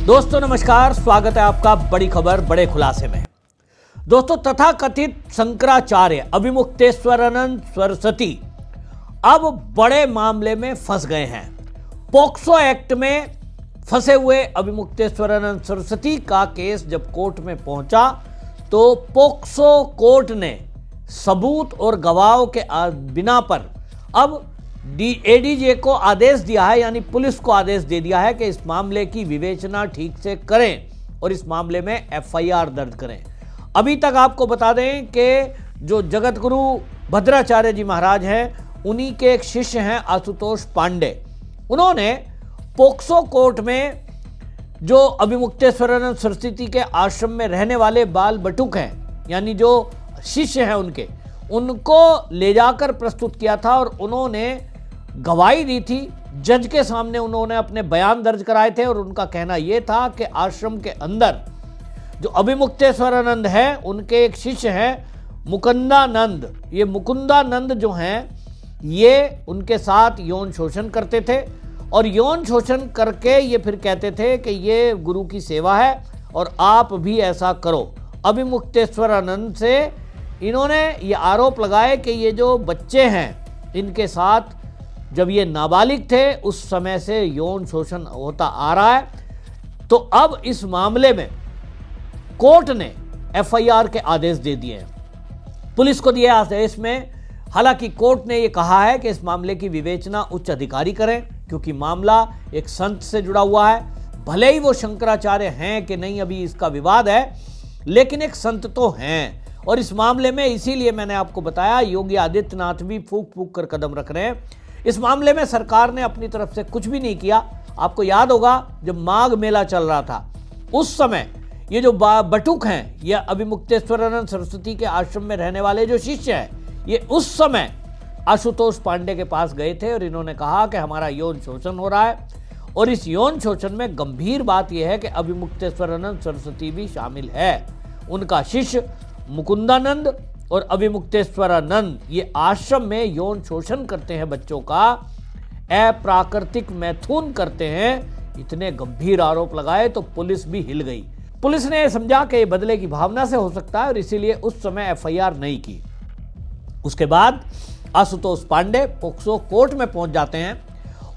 दोस्तों नमस्कार, स्वागत है आपका बड़ी खबर बड़े खुलासे में। दोस्तों, तथाकथित शंकराचार्य अभिमुक्तेश्वरानंद सरस्वती अब बड़े मामले में फंस गए हैं। पॉक्सो एक्ट में फंसे हुए अभिमुक्तेश्वरानंद सरस्वती का केस जब कोर्ट में पहुंचा तो पॉक्सो कोर्ट ने सबूत और गवाहों के बिना पर अब एडीजे को आदेश दिया है, यानी पुलिस को आदेश दे दिया है कि इस मामले की विवेचना ठीक से करें और इस मामले में एफआईआर दर्ज करें। अभी तक आपको बता दें कि जो जगत गुरु भद्राचार्य जी महाराज हैं, उन्हीं के एक शिष्य हैं आशुतोष पांडे। उन्होंने पॉक्सो कोर्ट में जो अभिमुक्तेश्वरानंद सरस्वती के आश्रम में रहने वाले बाल बटुक हैं, यानी जो शिष्य हैं उनको ले जाकर प्रस्तुत किया था और उन्होंने गवाही दी थी। जज के सामने उन्होंने अपने बयान दर्ज कराए थे और उनका कहना यह था कि आश्रम के अंदर जो अभिमुक्तेश्वरानंद है, उनके एक शिष्य हैं मुकुंदानंद। ये मुकुंदानंद जो हैं, ये उनके साथ यौन शोषण करते थे और यौन शोषण करके ये फिर कहते थे कि ये गुरु की सेवा है और आप भी ऐसा करो। अभिमुक्तेश्वरानंद से इन्होंने ये आरोप लगाए कि ये जो बच्चे हैं, इनके साथ जब ये नाबालिग थे उस समय से यौन शोषण होता आ रहा है। तो अब इस मामले में कोर्ट ने एफआईआर के आदेश दे दिए हैं, पुलिस को दिए आदेश में। हालांकि कोर्ट ने ये कहा है कि इस मामले की विवेचना उच्च अधिकारी करें, क्योंकि मामला एक संत से जुड़ा हुआ है। भले ही वो शंकराचार्य हैं कि नहीं, अभी इसका विवाद है, लेकिन एक संत तो हैं। और इस मामले में इसीलिए मैंने आपको बताया, योगी आदित्यनाथ भी फूंक फूंक कर कदम रख रहे हैं। इस मामले में सरकार ने अपनी तरफ से कुछ भी नहीं किया। आपको याद होगा जब माघ मेला चल रहा था, उस समय ये जो बटुक हैं, ये अभिमुक्तेश्वरानंद सरस्वती के आश्रम में रहने वाले जो शिष्य हैं, ये उस समय आशुतोष पांडे के पास गए थे और इन्होंने कहा कि हमारा यौन शोषण हो रहा है। और इस यौन शोषण में गंभीर बात यह है कि अभिमुक्तेश्वरानंद सरस्वती भी शामिल है। उनका शिष्य मुकुंदानंद और अभिमुक्तेश्वरानंद ये आश्रम में यौन शोषण करते हैं, बच्चों का अप्राकृतिक मैथुन करते हैं। इतने गंभीर आरोप लगाए तो पुलिस भी हिल गई। पुलिस ने समझा कि ये बदले की भावना से हो सकता है और इसीलिए उस समय एफआईआर नहीं की। उसके बाद आशुतोष पांडे पॉक्सो कोर्ट में पहुंच जाते हैं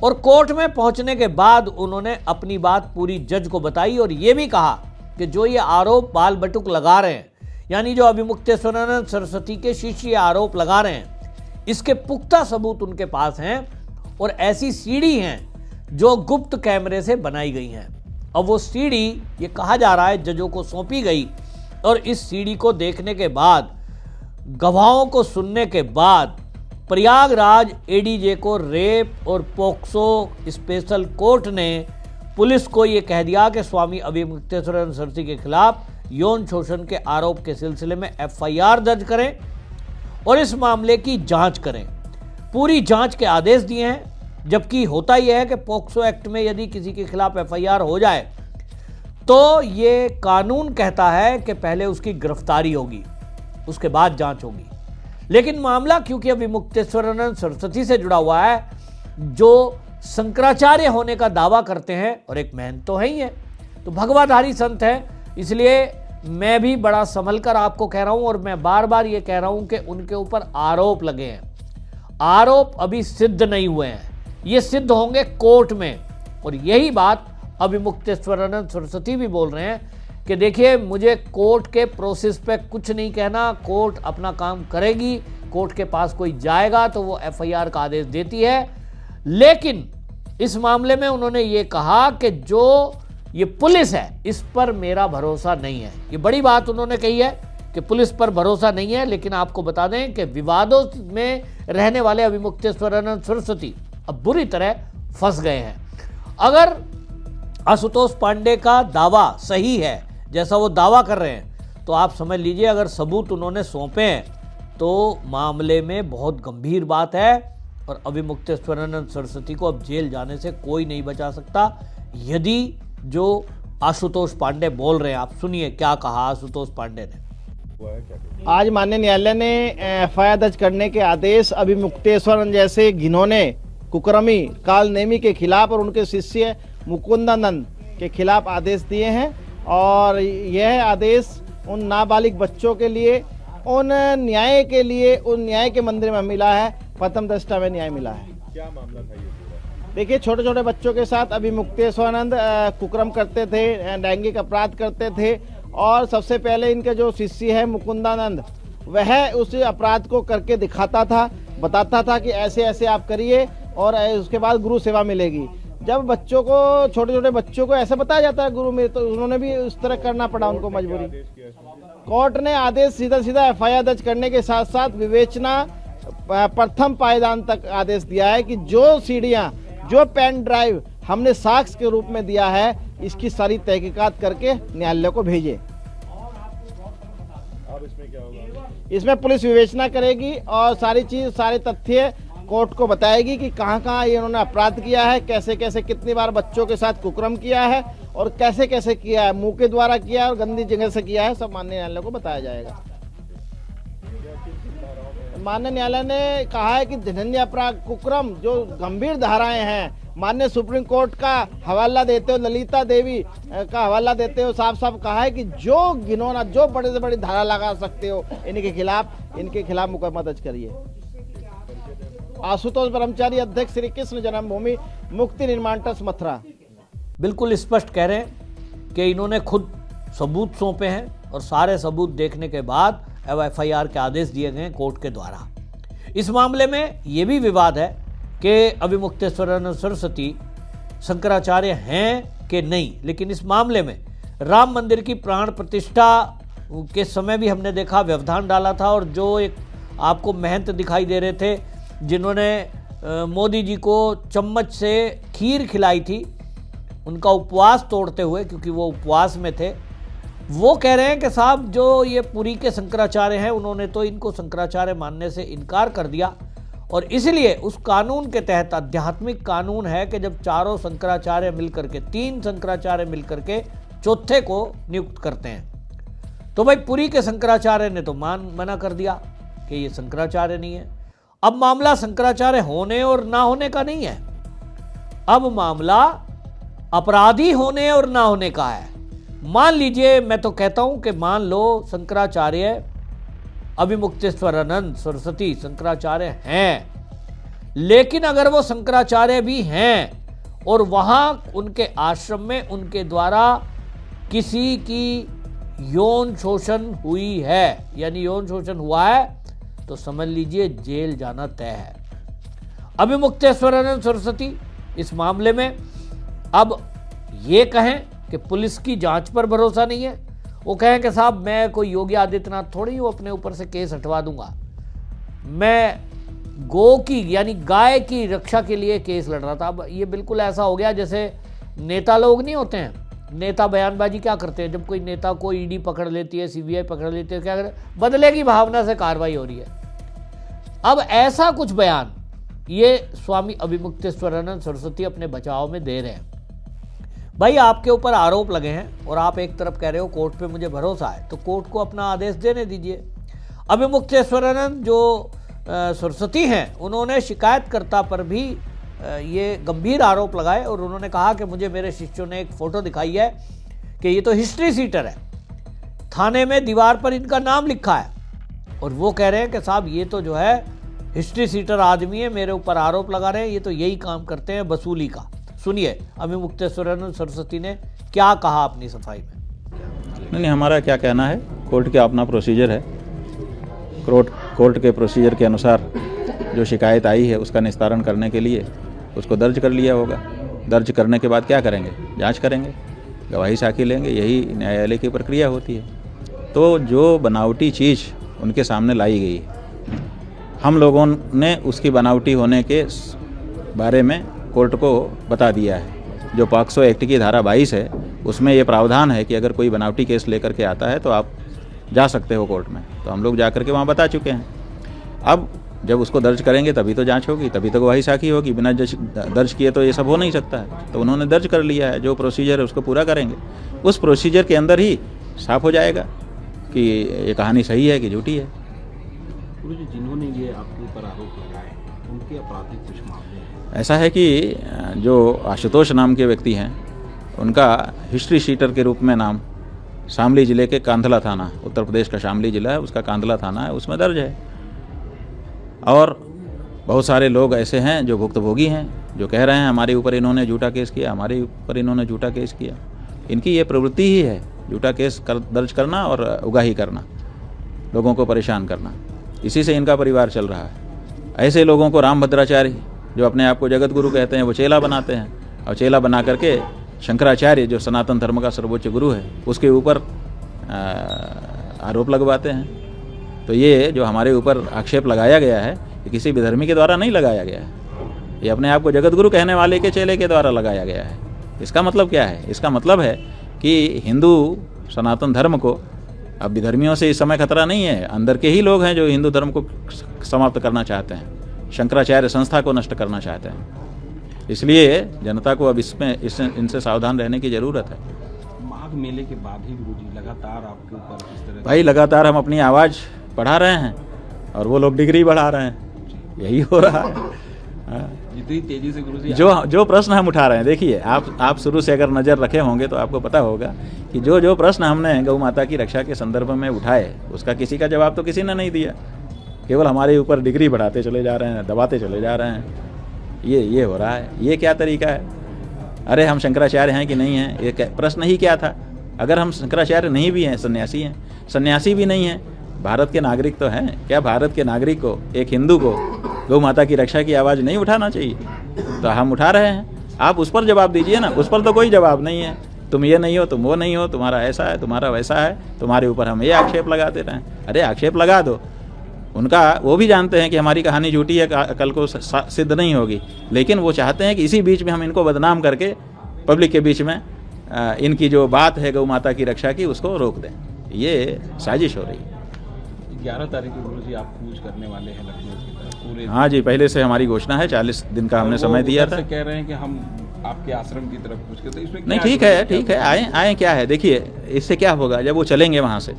और कोर्ट में पहुंचने के बाद उन्होंने अपनी बात पूरी जज को बताई और ये भी कहा कि जो ये आरोप बाल बटुक लगा रहे हैं, यानी जो अभिमुक्तेश्वरानंद सरस्वती के शिष्य आरोप लगा रहे हैं, इसके पुख्ता सबूत उनके पास हैं और ऐसी सीडी हैं जो गुप्त कैमरे से बनाई गई हैं। अब वो सीडी, ये कहा जा रहा है, जजों को सौंपी गई और इस सीडी को देखने के बाद, गवाहों को सुनने के बाद प्रयागराज एडीजे को रेप और पॉक्सो स्पेशल कोर्ट ने पुलिस को ये कह दिया कि स्वामी अभिमुक्तेश्वरानंद सरस्वती के खिलाफ यौन शोषण के आरोप के सिलसिले में एफआईआर दर्ज करें और इस मामले की जांच करें। पूरी जांच के आदेश दिए हैं। जबकि होता यह है कि पॉक्सो एक्ट में यदि किसी के खिलाफ एफआईआर हो जाए तो ये कानून कहता है कि पहले उसकी गिरफ्तारी होगी, उसके बाद जांच होगी। लेकिन मामला क्योंकि अभिमुक्तेश्वरानंद सरस्वती से जुड़ा हुआ है, जो शंकराचार्य होने का दावा करते हैं और एक महंत तो है ही है, तो भगवाधारी संत है, इसलिए मैं भी बड़ा संभल कर आपको कह रहा हूं और मैं बार बार ये कह रहा हूं कि उनके ऊपर आरोप लगे हैं। आरोप अभी सिद्ध नहीं हुए हैं, ये सिद्ध होंगे कोर्ट में। और यही बात अभिमुक्तेश्वरानंद सरस्वती भी बोल रहे हैं कि देखिए, मुझे कोर्ट के प्रोसेस पे कुछ नहीं कहना, कोर्ट अपना काम करेगी, कोर्ट के पास कोई जाएगा तो वो एफआईआर का आदेश देती है। लेकिन इस मामले में उन्होंने ये कहा कि जो ये पुलिस है, इस पर मेरा भरोसा नहीं है। ये बड़ी बात उन्होंने कही है कि पुलिस पर भरोसा नहीं है। लेकिन आपको बता दें कि विवादों में रहने वाले अभिमुक्तेश्वरानंद सरस्वती अब बुरी तरह फंस गए हैं। अगर आशुतोष पांडे का दावा सही है, जैसा वो दावा कर रहे हैं, तो आप समझ लीजिए अगर सबूत उन्होंने सौंपे हैं तो मामले में बहुत गंभीर बात है और अभिमुक्तेश्वरानंद सरस्वती को अब जेल जाने से कोई नहीं बचा सकता। यदि जो आशुतोष पांडे बोल रहे हैं, आप सुनिए क्या कहा आशुतोष पांडे ने। आज माननीय न्यायालय ने एफआईआर दर्ज करने के आदेश अभिमुक्तेश्वरानंद जैसे घिनौने कुकर्मी काल नेमी के खिलाफ और उनके शिष्य मुकुंदानंद के खिलाफ आदेश दिए हैं और यह आदेश उन नाबालिग बच्चों के लिए, उन न्याय के लिए, उन न्याय के मंदिर में मिला है, प्रथम दृष्टया में न्याय मिला है। क्या मामला था ये पूरा? देखिए, छोटे छोटे बच्चों के साथ अभिमुक्तेश्वरानंद कुकर्म करते थे, लैंगिक अपराध करते थे और सबसे पहले इनके जो शिष्य है मुकुंदानंद, वह उस अपराध को करके दिखाता था, बताता था कि ऐसे ऐसे आप करिए और उसके बाद गुरु सेवा मिलेगी। जब बच्चों को, छोटे छोटे बच्चों को ऐसा बताया जाता है गुरु में, तो उन्होंने भी उस तरह करना पड़ा उनको मजबूरी। कोर्ट ने आदेश सीधा सीधा FIR दर्ज करने के साथ साथ विवेचना प्रथम पायदान तक आदेश दिया है कि जो सीढ़ियां, जो पेन ड्राइव हमने साक्ष्य के रूप में दिया है, इसकी सारी तहकीकात करके न्यायालय को भेजे। अब इसमें क्या होगा? इसमें पुलिस विवेचना करेगी और सारी चीज, सारे तथ्य कोर्ट को बताएगी कि कहां कहां ये इन्होंने अपराध किया है, कैसे कैसे, कितनी बार बच्चों के साथ कुकर्म किया है और कैसे कैसे किया है, मुंह के द्वारा किया है और गंदी जगह से किया है, सब माननीय न्यायालय को बताया जाएगा। माननीय न्यायालय ने कहा है कि जघन्य अपराध, कुकर्म जो गंभीर धाराएं हैं, माननीय सुप्रीम कोर्ट का हवाला देते हो, ललिता देवी का हवाला देते हो, साफ साफ कहा है कि जो घिनौना, जो बड़े से बड़ी धारा लगा सकते हो इनके खिलाफ मुकदमा दर्ज करिए। आशुतोष ब्रह्मचारी, अध्यक्ष श्री कृष्ण जन्मभूमि मुक्ति निर्माण ट्रस्ट मथुरा। बिल्कुल स्पष्ट कह रहे हैं कि इन्होंने खुद सबूत सौंपे हैं और सारे सबूत देखने के बाद FIR के आदेश दिए गए कोर्ट के द्वारा। इस मामले में ये भी विवाद है कि अभिमुक्तेश्वरानंद सरस्वती शंकराचार्य हैं कि नहीं, लेकिन इस मामले में राम मंदिर की प्राण प्रतिष्ठा के समय भी हमने देखा, व्यवधान डाला था और जो एक आपको महंत दिखाई दे रहे थे जिन्होंने मोदी जी को चम्मच से खीर खिलाई थी, उनका उपवास तोड़ते हुए, क्योंकि वो उपवास में थे, वो कह रहे हैं कि साहब जो ये पुरी के शंकराचार्य हैं उन्होंने तो इनको शंकराचार्य मानने से इनकार कर दिया और इसलिए उस कानून के तहत, आध्यात्मिक कानून है कि जब चारों शंकराचार्य मिलकर के, 3 शंकराचार्य मिलकर के चौथे को नियुक्त करते हैं, तो भाई पुरी के शंकराचार्य ने तो मना कर दिया कि ये शंकराचार्य नहीं है। अब मामला शंकराचार्य होने और ना होने का नहीं है, अब मामला अपराधी होने और ना होने का है। मान लीजिए, मैं तो कहता हूं कि मान लो शंकराचार्य अभिमुक्तेश्वरानंद सरस्वती शंकराचार्य हैं, लेकिन अगर वो शंकराचार्य भी हैं और वहां उनके आश्रम में उनके द्वारा किसी की यौन शोषण हुई है, यानी यौन शोषण हुआ है, तो समझ लीजिए जेल जाना तय है। अभिमुक्तेश्वरानंद सरस्वती इस मामले में अब ये कहें कि पुलिस की जांच पर भरोसा नहीं है, वो कहें कि साहब मैं कोई योगी आदित्यनाथ थोड़ी हूँ अपने ऊपर से केस हटवा दूंगा, मैं गौ की यानी गाय की रक्षा के लिए केस लड़ रहा था। अब ये बिल्कुल ऐसा हो गया जैसे नेता लोग नहीं होते हैं, नेता बयानबाजी क्या करते हैं, जब कोई नेता को ईडी पकड़ लेती है, CBI पकड़ लेती है, क्या करे, बदले की भावना से कार्रवाई हो रही है। अब ऐसा कुछ बयान ये स्वामी अभिमुक्तेश्वरानंद सरस्वती अपने बचाव में दे रहे हैं। भाई आपके ऊपर आरोप लगे हैं और आप एक तरफ कह रहे हो कोर्ट पे मुझे भरोसा है, तो कोर्ट को अपना आदेश देने दीजिए। अभिमुक्तेश्वरानंद जो सरस्वती हैं, उन्होंने शिकायतकर्ता पर भी ये गंभीर आरोप लगाए और उन्होंने कहा कि मुझे मेरे शिष्यों ने एक फ़ोटो दिखाई है कि ये तो हिस्ट्री सीटर है, थाने में दीवार पर इनका नाम लिखा है और वो कह रहे हैं कि साहब ये तो जो है हिस्ट्री सीटर आदमी है, मेरे ऊपर आरोप लगा रहे हैं, ये तो यही काम करते हैं वसूली का। सुनिए अभिमुक्तेश्वरानंद सरस्वती ने क्या कहा अपनी सफाई में। नहीं, हमारा क्या कहना है, कोर्ट का अपना प्रोसीजर है, कोर्ट के प्रोसीजर के अनुसार जो शिकायत आई है उसका निस्तारण करने के लिए उसको दर्ज कर लिया होगा। दर्ज करने के बाद क्या करेंगे, जांच करेंगे, गवाही साखी लेंगे, यही न्यायालय की प्रक्रिया होती है। तो जो बनावटी चीज़ उनके सामने लाई गई, हम लोगों ने उसकी बनावटी होने के बारे में कोर्ट को बता दिया है। जो पॉक्सो एक्ट की धारा 22 है उसमें ये प्रावधान है कि अगर कोई बनावटी केस लेकर के आता है तो आप जा सकते हो कोर्ट में, तो हम लोग जा कर के वहाँ बता चुके हैं। अब जब उसको दर्ज करेंगे तभी तो जांच होगी, तभी तो गवाही साखी होगी, बिना दर्ज किए तो ये सब हो नहीं सकता है। तो उन्होंने दर्ज कर लिया है, जो प्रोसीजर है उसको पूरा करेंगे, उस प्रोसीजर के अंदर ही साफ हो जाएगा कि ये कहानी सही है कि झूठी है। जिन्होंने ये आपके ऊपर आरोप लगाए उनके आपराधिक कुछ मामले हैं? ऐसा है कि जो आशुतोष नाम के व्यक्ति हैं उनका हिस्ट्री शीटर के रूप में नाम शामली ज़िले के कांधला थाना, उत्तर प्रदेश का शामली ज़िला है, उसका कांधला थाना है, उसमें दर्ज है। और बहुत सारे लोग ऐसे हैं जो भुक्तभोगी हैं, जो कह रहे हैं हमारे ऊपर इन्होंने झूठा केस किया, हमारे ऊपर इन्होंने झूठा केस किया। इनकी ये प्रवृत्ति ही है, झूठा केस दर्ज करना और उगाही करना, लोगों को परेशान करना। इसी से इनका परिवार चल रहा है। ऐसे लोगों को रामभद्राचार्य, जो अपने आप को जगत गुरु कहते हैं, वो चेला बनाते हैं, और चेला बना करके शंकराचार्य, जो सनातन धर्म का सर्वोच्च गुरु है, उसके ऊपर आरोप लगवाते हैं। तो ये जो हमारे ऊपर आक्षेप लगाया गया है, ये किसी विधर्मी के द्वारा नहीं लगाया गया है, ये अपने आप को जगत गुरु कहने वाले के चेले के द्वारा लगाया गया है। इसका मतलब क्या है? इसका मतलब है कि हिंदू सनातन धर्म को अब विधर्मियों से इस समय खतरा नहीं है, अंदर के ही लोग हैं जो हिंदू धर्म को समाप्त करना चाहते हैं, शंकराचार्य संस्था को नष्ट करना चाहते हैं। इसलिए जनता को अब इनसे सावधान रहने की ज़रूरत है। माघ मेले के बाद ही गुरुजी लगातार आपके ऊपर इस तरह भाई लगातार हम अपनी आवाज़ बढ़ा रहे हैं और वो लोग डिग्री बढ़ा रहे हैं, यही हो रहा है। जितनी तेजी से गुरुजी जो प्रश्न हम उठा रहे हैं, देखिए आप शुरू से अगर नज़र रखे होंगे तो आपको पता होगा कि जो प्रश्न हमने गौ माता की रक्षा के संदर्भ में उठाए, उसका किसी का जवाब तो किसी ने नहीं दिया। केवल हमारे ऊपर डिग्री बढ़ाते चले जा रहे हैं, दबाते चले जा रहे हैं। ये हो रहा है। ये क्या तरीका है? अरे हम शंकराचार्य हैं कि नहीं हैं, ये प्रश्न ही क्या था? अगर हम शंकराचार्य नहीं भी हैं, सन्यासी हैं, सन्यासी भी नहीं हैं, भारत के नागरिक तो हैं, क्या भारत के नागरिक को, एक हिंदू को गौ माता की रक्षा की आवाज़ नहीं उठाना चाहिए? तो हम उठा रहे हैं। आप उस पर जवाब दीजिए ना। उस पर तो कोई जवाब नहीं है। तुम ये नहीं हो, तुम वो नहीं हो, तुम्हारा ऐसा है, तुम्हारा वैसा है, तुम्हारे ऊपर हम ये आक्षेप लगा देते हैं। अरे आक्षेप लगा दो, उनका वो भी जानते हैं कि हमारी कहानी झूठी है, कल को सिद्ध नहीं होगी, लेकिन वो चाहते हैं कि इसी बीच में हम इनको बदनाम करके पब्लिक के बीच में इनकी जो बात है गौ माता की रक्षा की, उसको रोक दें। ये साजिश हो रही है। 11 तारीख को गुरुजी आप कूच करने वाले हैं लखनऊ की तरफ पूरे। हाँ जी, पहले से हमारी घोषणा है, 40 दिन का हमने समय दिया था। कह रहे हैं कि हम आपके आश्रम की तरफ कूच करते, इसमें नहीं, ठीक है, आए क्या है। देखिए, इससे क्या होगा, जब वो चलेंगे वहाँ से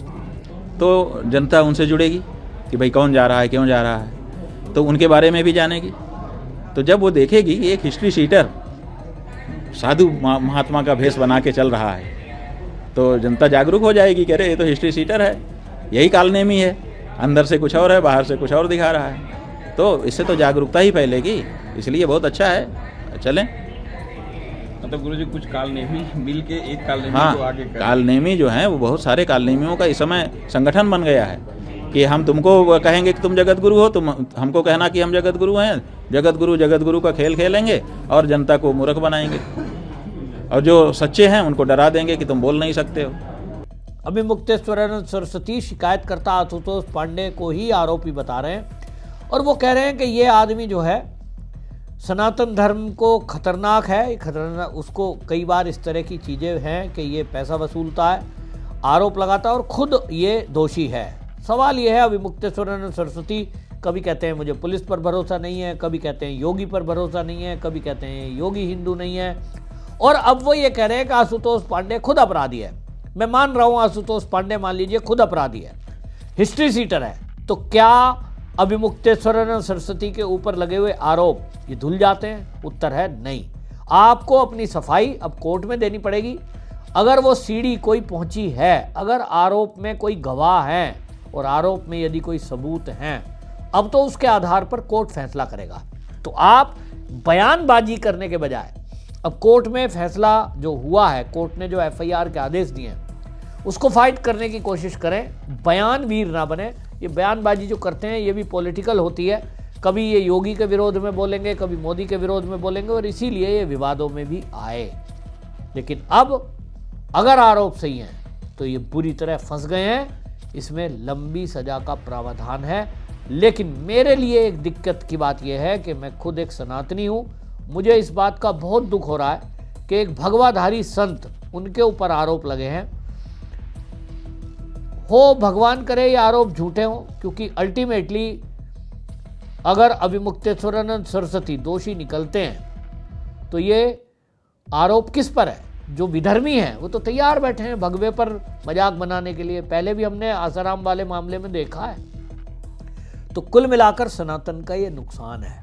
तो जनता उनसे जुड़ेगी कि भाई कौन जा रहा है, क्यों जा रहा है, तो उनके बारे में भी जानेगी। तो जब वो देखेगी कि एक हिस्ट्री शीटर साधु महात्मा का भेष बना के चल रहा है, तो जनता जागरूक हो जाएगी कि अरे ये तो हिस्ट्री शीटर है, यही कालनेमी है, अंदर से कुछ और है, बाहर से कुछ और दिखा रहा है। तो इससे तो जागरूकता ही फैलेगी, इसलिए बहुत अच्छा है, चलें। मतलब गुरुजी कुछ कालनेमी मिल के एक कालनेमी हाँ, को आगे करें। कालनेमी जो हैं वो बहुत सारे कालनेमियों का इस समय संगठन बन गया है कि हम तुमको कहेंगे कि तुम जगत गुरु हो, तुम हमको कहना कि हम जगत गुरु हैं, जगत गुरु का खेल खेलेंगे और जनता को मूर्ख बनाएंगे, और जो सच्चे हैं उनको डरा देंगे कि तुम बोल नहीं सकते हो। अभिमुक्तेश्वरानंद सरस्वती शिकायतकर्ता आशुतोष पांडे को ही आरोपी बता रहे हैं, और वो कह रहे हैं कि ये आदमी जो है सनातन धर्म को खतरनाक है, खतरनाक, उसको कई बार इस तरह की चीज़ें हैं कि ये पैसा वसूलता है, आरोप लगाता है और खुद ये दोषी है। सवाल ये है, अभिमुक्तेश्वरानंद सरस्वती कभी कहते हैं मुझे पुलिस पर भरोसा नहीं है, कभी कहते हैं योगी पर भरोसा नहीं है, कभी कहते हैं योगी हिंदू नहीं है, और अब वो ये कह रहे हैं कि आशुतोष पांडे खुद अपराधी है। मैं मान रहा हूँ आशुतोष पांडे मान लीजिए खुद अपराधी है, हिस्ट्री सीटर है, तो क्या अभिमुक्तेश्वरानंद सरस्वती के ऊपर लगे हुए आरोप ये धुल जाते हैं? उत्तर है नहीं। आपको अपनी सफाई अब कोर्ट में देनी पड़ेगी। अगर वो सीढ़ी कोई पहुंची है, अगर आरोप में कोई गवाह है और आरोप में यदि कोई सबूत हैं, अब तो उसके आधार पर कोर्ट फैसला करेगा। तो आप बयानबाजी करने के बजाय अब कोर्ट में फैसला जो हुआ है, कोर्ट ने जो एफआईआर के आदेश दिए हैं उसको फाइट करने की कोशिश करें, बयान वीर ना बने। ये बयानबाजी जो करते हैं ये भी पॉलिटिकल होती है, कभी ये योगी के विरोध में बोलेंगे, कभी मोदी के विरोध में बोलेंगे, और इसीलिए ये विवादों में भी आए। लेकिन अब अगर आरोप सही हैं तो ये बुरी तरह फंस गए हैं, इसमें लंबी सजा का प्रावधान है। लेकिन मेरे लिए एक दिक्कत की बात यह है कि मैं खुद एक सनातनी हूँ, मुझे इस बात का बहुत दुख हो रहा है कि एक भगवाधारी संत, उनके ऊपर आरोप लगे हैं। हो भगवान करे ये आरोप झूठे हों, क्योंकि अल्टीमेटली अगर अभिमुक्तेश्वरानंद सरस्वती दोषी निकलते हैं तो ये आरोप किस पर है? जो विधर्मी हैं वो तो तैयार बैठे हैं भगवे पर मजाक बनाने के लिए। पहले भी हमने आसाराम वाले मामले में देखा है। तो कुल मिलाकर सनातन का ये नुकसान है।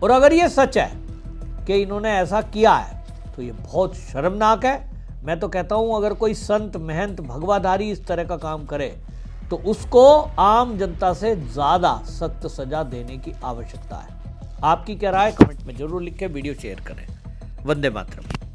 और अगर ये सच है कि इन्होंने ऐसा किया है तो ये बहुत शर्मनाक है। मैं तो कहता हूं अगर कोई संत महंत भगवाधारी इस तरह का काम करे तो उसको आम जनता से ज्यादा सख्त सजा देने की आवश्यकता है। आपकी क्या राय कमेंट में जरूर लिखें, वीडियो शेयर करें। वंदे मातरम।